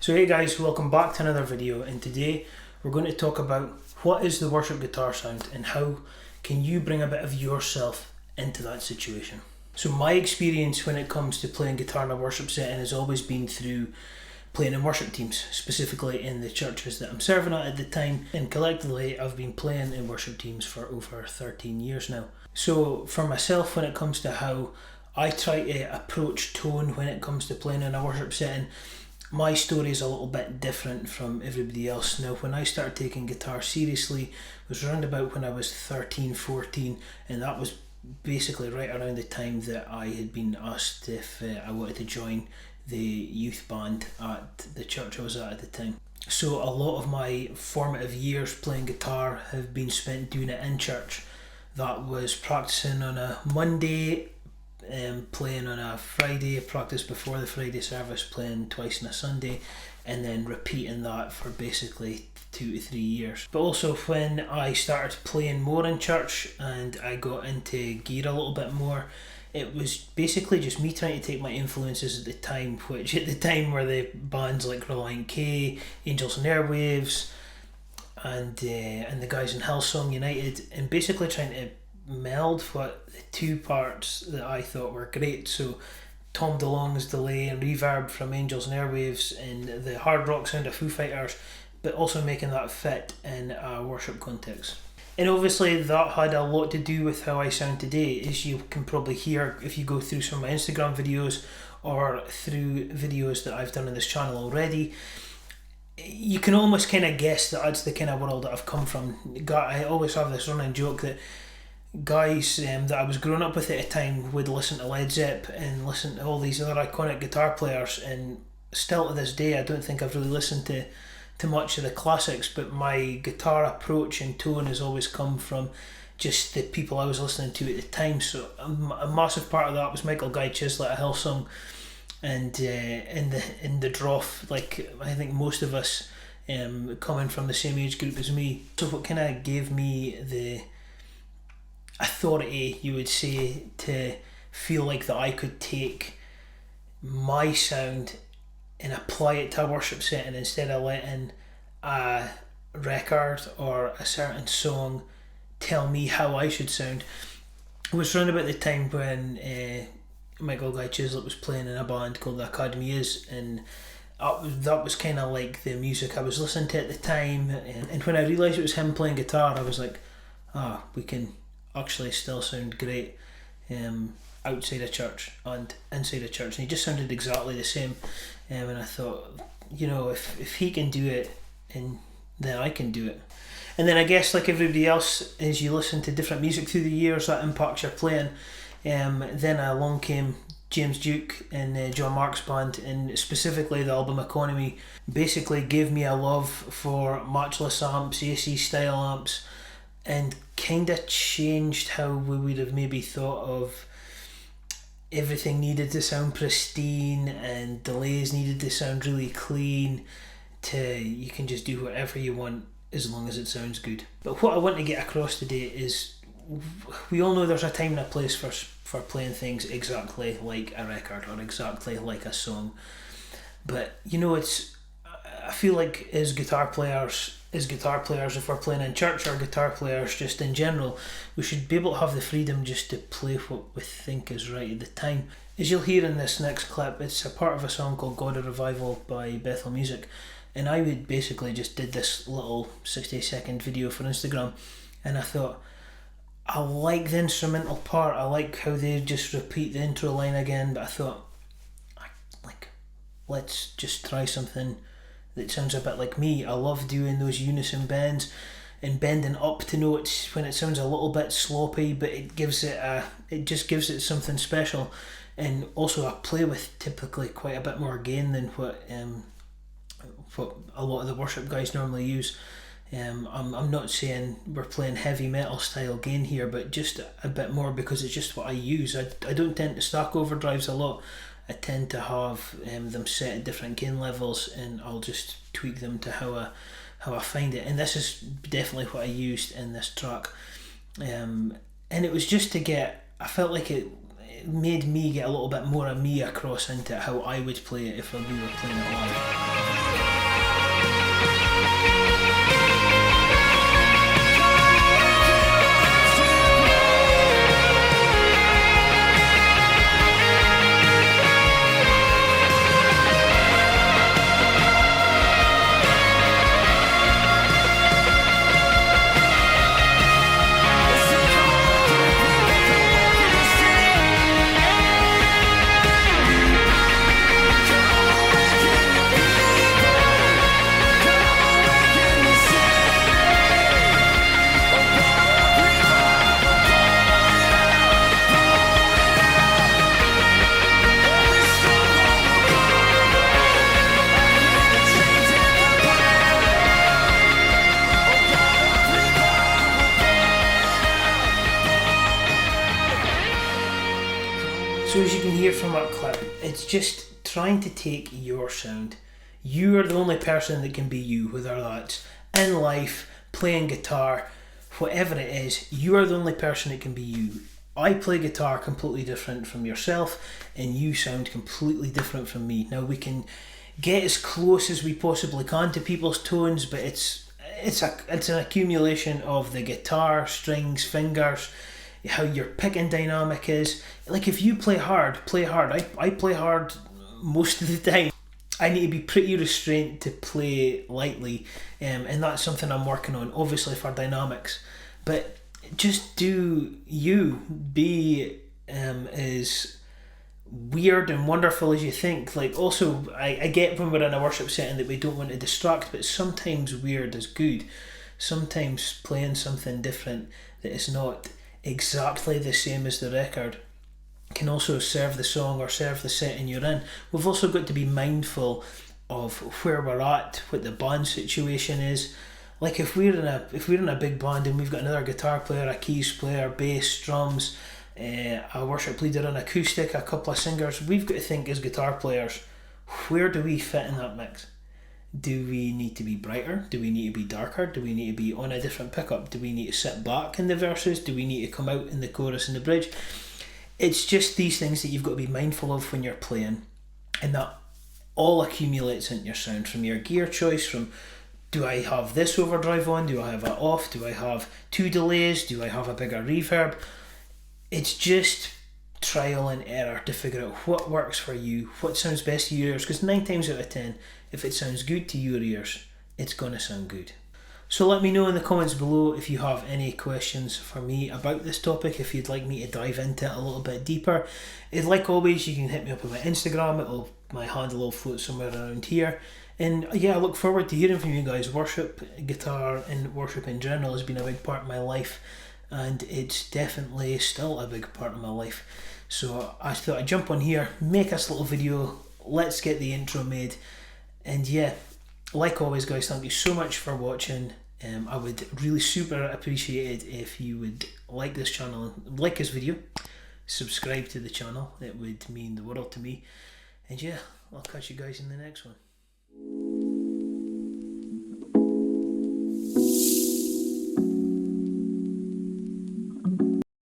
So hey guys, welcome back to another video, and today we're going to talk about what is the worship guitar sound and how can you bring a bit of yourself into that situation. So my experience when it comes to playing guitar in a worship setting has always been through playing in worship teams, specifically in the churches that I'm serving at the time, and collectively I've been playing in worship teams for over 13 years now. So for myself, when it comes to how I try to approach tone when it comes to playing in a worship setting, my story is a little bit different from everybody else. Now, when I started taking guitar seriously was around about when I was 13, 14, and that was basically right around the time that I had been asked if I wanted to join the youth band at the church I was at the time. So a lot of my formative years playing guitar have been spent doing it in church. That was practicing on a Monday, playing on a Friday, practice before the Friday service, playing twice on a Sunday, and then repeating that for basically 2 to 3 years. But also when I started playing more in church and I got into gear a little bit more, it was basically just me trying to take my influences at the time, which at the time were the bands like Relient K, Angels and Airwaves, and the guys in Hillsong United, and basically trying to meld what the two parts that I thought were great. So Tom DeLonge's delay and reverb from Angels and Airwaves and the hard rock sound of Foo Fighters, but also making that fit in a worship context. And obviously that had a lot to do with how I sound today, as you can probably hear if you go through some of my Instagram videos or through videos that I've done on this channel already. You can almost kind of guess that that's the kind of world that I've come from. I always have this running joke that guys that I was growing up with at the time would listen to Led Zepp and listen to all these other iconic guitar players, and still to this day I don't think I've really listened to much of the classics, but my guitar approach and tone has always come from just the people I was listening to at the time. So a massive part of that was Michael Guy Chislett at Hillsong, and in the Droff, like I think most of us coming from the same age group as me. So what kind of gave me the authority, you would say, to feel like that I could take my sound and apply it to a worship setting instead of letting a record or a certain song tell me how I should sound. It was around about the time when Michael Guy Chislett was playing in a band called the Academy Is, and that was kind of like the music I was listening to at the time. And when I realised it was him playing guitar, I was like, we can actually still sound great outside a church and inside a church. And he just sounded exactly the same. And I thought, if he can do it, and then I can do it. And then I guess like everybody else, as you listen to different music through the years, that impacts your playing. Then along came James Duke and John Mark's band, and specifically the album Economy basically gave me a love for matchless amps, AC style amps, and kind of changed how we would have maybe thought of everything needed to sound pristine and delays needed to sound really clean, to you can just do whatever you want as long as it sounds good. But what I want to get across today is we all know there's a time and a place for playing things exactly like a record or exactly like a song. But I feel like as guitar players, if we're playing in church, or guitar players just in general, we should be able to have the freedom just to play what we think is right at the time. As you'll hear in this next clip, it's a part of a song called God of Revival by Bethel Music, and I would basically just did this little 60-second video for Instagram, and I thought, I like the instrumental part, I like how they just repeat the intro line again, but I thought, let's just try something that sounds a bit like me. I love doing those unison bends and bending up to notes when it sounds a little bit sloppy, but it just gives it something special. And also I play with typically quite a bit more gain than what a lot of the worship guys normally use. I'm not saying we're playing heavy metal style gain here, but just a bit more because it's just what I use. I don't tend to stack overdrives a lot. I tend to have them set at different gain levels, and I'll just tweak them to how I find it. And this is definitely what I used in this track. And it was just I felt like it made me get a little bit more of me across into how I would play it if we were playing it live. from that clip, it's just trying to take your sound. You are the only person that can be you, whether that's in life, playing guitar, whatever it is, you are the only person that can be you. I play guitar completely different from yourself, and you sound completely different from me. Now, we can get as close as we possibly can to people's tones, but it's an accumulation of the guitar, strings, fingers, how your picking dynamic is. Like, if you play hard, play hard. I play hard most of the time. I need to be pretty restrained to play lightly, and that's something I'm working on, obviously, for dynamics. But just do you. Be as weird and wonderful as you think. Like, also, I get when we're in a worship setting that we don't want to distract, but sometimes weird is good. Sometimes playing something different that is not exactly the same as the record can also serve the song or serve the setting you're in. We've also got to be mindful of where we're at, what the band situation is. Like, if we're in a big band and we've got another guitar player, a keys player, bass, drums, a worship leader, an acoustic, a couple of singers, we've got to think as guitar players, where do we fit in that mix? Do we need to be brighter? Do we need to be darker? Do we need to be on a different pickup? Do we need to sit back in the verses? Do we need to come out in the chorus and the bridge? It's just these things that you've got to be mindful of when you're playing, and that all accumulates into your sound, from your gear choice, from do I have this overdrive on, do I have it off, do I have 2 delays, do I have a bigger reverb. It's just trial and error to figure out what works for you, what sounds best to your ears, because 9 times out of 10, if it sounds good to your ears, it's going to sound good. So let me know in the comments below if you have any questions for me about this topic, if you'd like me to dive into it a little bit deeper. Like always, you can hit me up on my Instagram. My handle will float somewhere around here. And yeah, I look forward to hearing from you guys. Worship, guitar, and worship in general has been a big part of my life, and it's definitely still a big part of my life. So I thought I'd jump on here, make this little video, let's get the intro made. And yeah, like always guys, thank you so much for watching. I would really super appreciate it if you would like this channel, like this video, subscribe to the channel. It would mean the world to me. And yeah, I'll catch you guys in the next one.